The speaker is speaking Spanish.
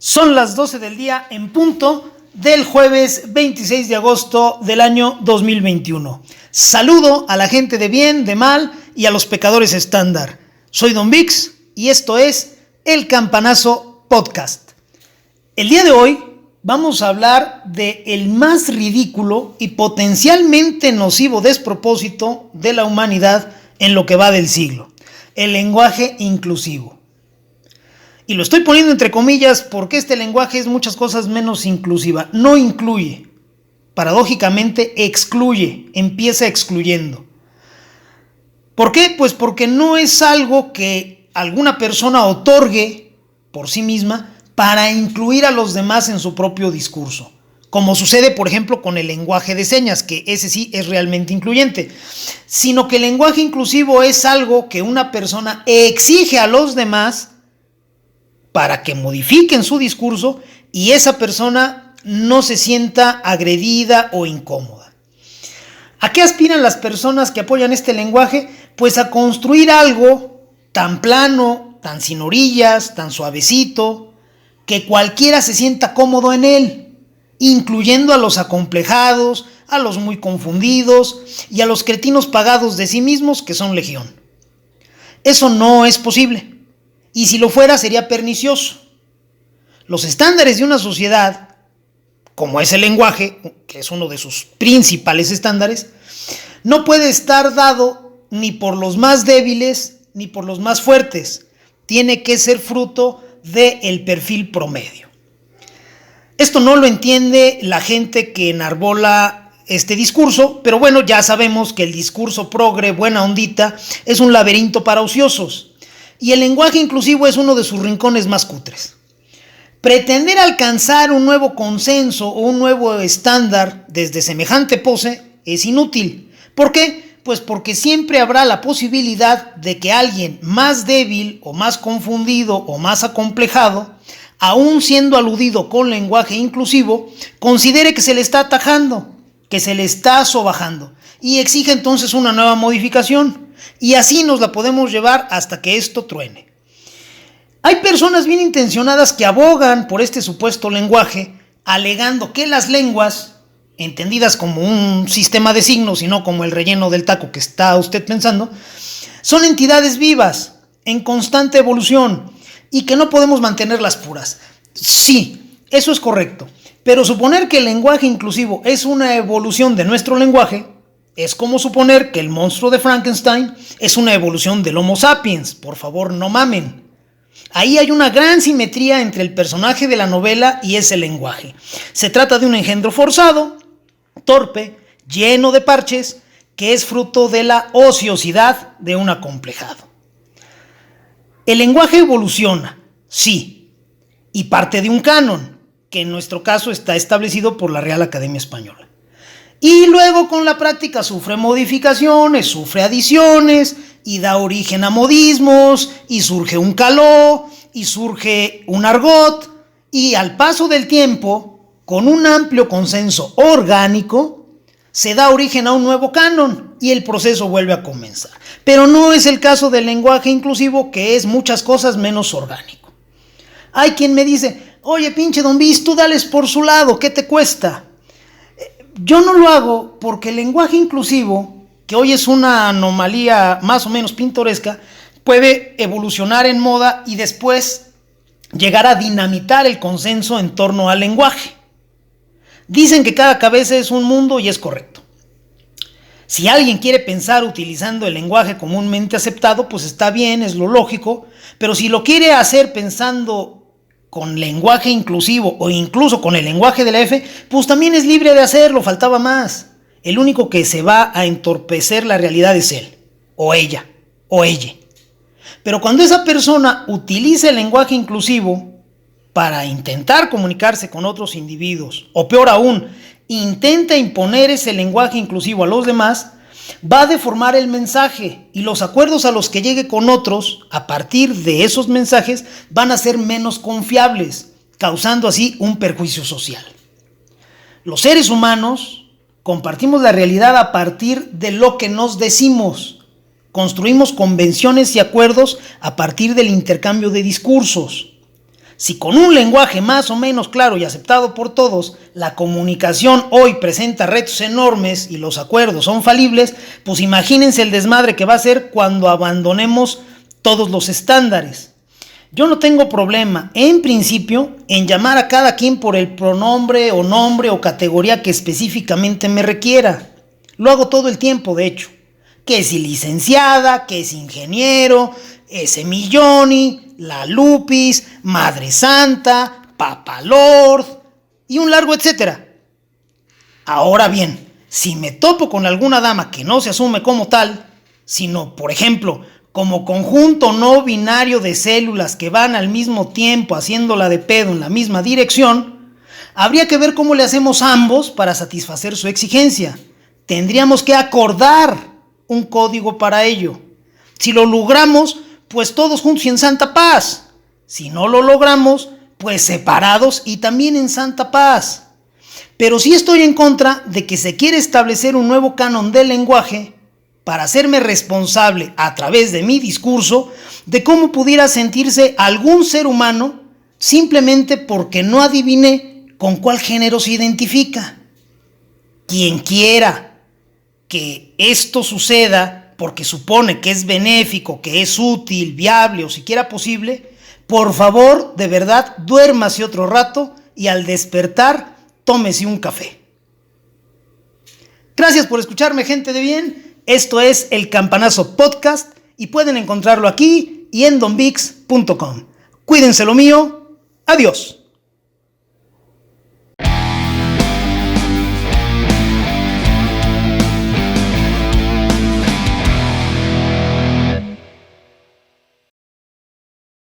Son las 12 del día en punto del jueves 26 de agosto del año 2021. Saludo a la gente de bien, de mal y a los pecadores estándar. Soy Don Vix y esto es El Campanazo Podcast. El día de hoy vamos a hablar de el más ridículo y potencialmente nocivo despropósito de la humanidad en lo que va del siglo: el lenguaje inclusivo. Y lo estoy poniendo entre comillas porque este lenguaje es muchas cosas menos inclusiva. No incluye, paradójicamente excluye, empieza excluyendo. ¿Por qué? Pues porque no es algo que alguna persona otorgue por sí misma para incluir a los demás en su propio discurso, como sucede por ejemplo con el lenguaje de señas, que ese sí es realmente incluyente, sino que el lenguaje inclusivo es algo que una persona exige a los demás para que modifiquen su discurso y esa persona no se sienta agredida o incómoda. ¿A qué aspiran las personas que apoyan este lenguaje? Pues a construir algo tan plano, tan sin orillas, tan suavecito, que cualquiera se sienta cómodo en él, incluyendo a los acomplejados, a los muy confundidos y a los cretinos pagados de sí mismos, que son legión. Eso no es posible. Y si lo fuera, sería pernicioso. Los estándares de una sociedad, como es el lenguaje, que es uno de sus principales estándares, no puede estar dado ni por los más débiles ni por los más fuertes. Tiene que ser fruto del perfil promedio. Esto no lo entiende la gente que enarbola este discurso, pero bueno, ya sabemos que el discurso progre, buena ondita, es un laberinto para ociosos. Y el lenguaje inclusivo es uno de sus rincones más cutres. Pretender alcanzar un nuevo consenso o un nuevo estándar desde semejante pose es inútil. ¿Por qué? Pues porque siempre habrá la posibilidad de que alguien más débil o más confundido o más acomplejado, aún siendo aludido con lenguaje inclusivo, considere que se le está atajando, que se le está sobajando y exige entonces una nueva modificación. Y así nos la podemos llevar hasta que esto truene. Hay personas bien intencionadas que abogan por este supuesto lenguaje, alegando que las lenguas, entendidas como un sistema de signos y no como el relleno del taco que está usted pensando, son entidades vivas, en constante evolución, y que no podemos mantenerlas puras. Sí, eso es correcto, pero suponer que el lenguaje inclusivo es una evolución de nuestro lenguaje es como suponer que el monstruo de Frankenstein es una evolución del Homo sapiens. Por favor, no mamen. Ahí hay una gran simetría entre el personaje de la novela y ese lenguaje. Se trata de un engendro forzado, torpe, lleno de parches, que es fruto de la ociosidad de un acomplejado. El lenguaje evoluciona, sí, y parte de un canon, que en nuestro caso está establecido por la Real Academia Española. Y luego con la práctica sufre modificaciones, sufre adiciones y da origen a modismos y surge un caló y surge un argot y al paso del tiempo, con un amplio consenso orgánico, se da origen a un nuevo canon y el proceso vuelve a comenzar. Pero no es el caso del lenguaje inclusivo, que es muchas cosas menos orgánico. Hay quien me dice: oye, pinche Don Bis, tú dales por su lado, ¿qué te cuesta? Yo no lo hago porque el lenguaje inclusivo, que hoy es una anomalía más o menos pintoresca, puede evolucionar en moda y después llegar a dinamitar el consenso en torno al lenguaje. Dicen que cada cabeza es un mundo y es correcto. Si alguien quiere pensar utilizando el lenguaje comúnmente aceptado, pues está bien, es lo lógico, pero si lo quiere hacer pensando con lenguaje inclusivo o incluso con el lenguaje de la F, pues también es libre de hacerlo, faltaba más. El único que se va a entorpecer la realidad es él, o ella, o ella. Pero cuando esa persona utiliza el lenguaje inclusivo para intentar comunicarse con otros individuos, o peor aún, intenta imponer ese lenguaje inclusivo a los demás, va a deformar el mensaje y los acuerdos a los que llegue con otros a partir de esos mensajes van a ser menos confiables, causando así un perjuicio social. Los seres humanos compartimos la realidad a partir de lo que nos decimos. Construimos convenciones y acuerdos a partir del intercambio de discursos. Si con un lenguaje más o menos claro y aceptado por todos, la comunicación hoy presenta retos enormes y los acuerdos son falibles, pues imagínense el desmadre que va a ser cuando abandonemos todos los estándares. Yo no tengo problema, en principio, en llamar a cada quien por el pronombre o nombre o categoría que específicamente me requiera. Lo hago todo el tiempo, de hecho. Que si licenciada, que si ingeniero, ese Milloni, la Lupis, Madre Santa, Papa Lord y un largo etcétera. Ahora bien, si me topo con alguna dama que no se asume como tal, sino, por ejemplo, como conjunto no binario de células que van al mismo tiempo haciéndola de pedo en la misma dirección, habría que ver cómo le hacemos ambos para satisfacer su exigencia. Tendríamos que acordar un código para ello. Si lo logramos, pues todos juntos y en santa paz. Si no lo logramos, pues separados y también en santa paz. Pero sí estoy en contra de que se quiere establecer un nuevo canon del lenguaje para hacerme responsable a través de mi discurso de cómo pudiera sentirse algún ser humano simplemente porque no adiviné con cuál género se identifica. Quien quiera que esto suceda porque supone que es benéfico, que es útil, viable o siquiera posible, por favor, de verdad, duérmase otro rato y al despertar, tómese un café. Gracias por escucharme, gente de bien. Esto es El Campanazo Podcast y pueden encontrarlo aquí y en donbix.com. Cuídense lo mío. Adiós.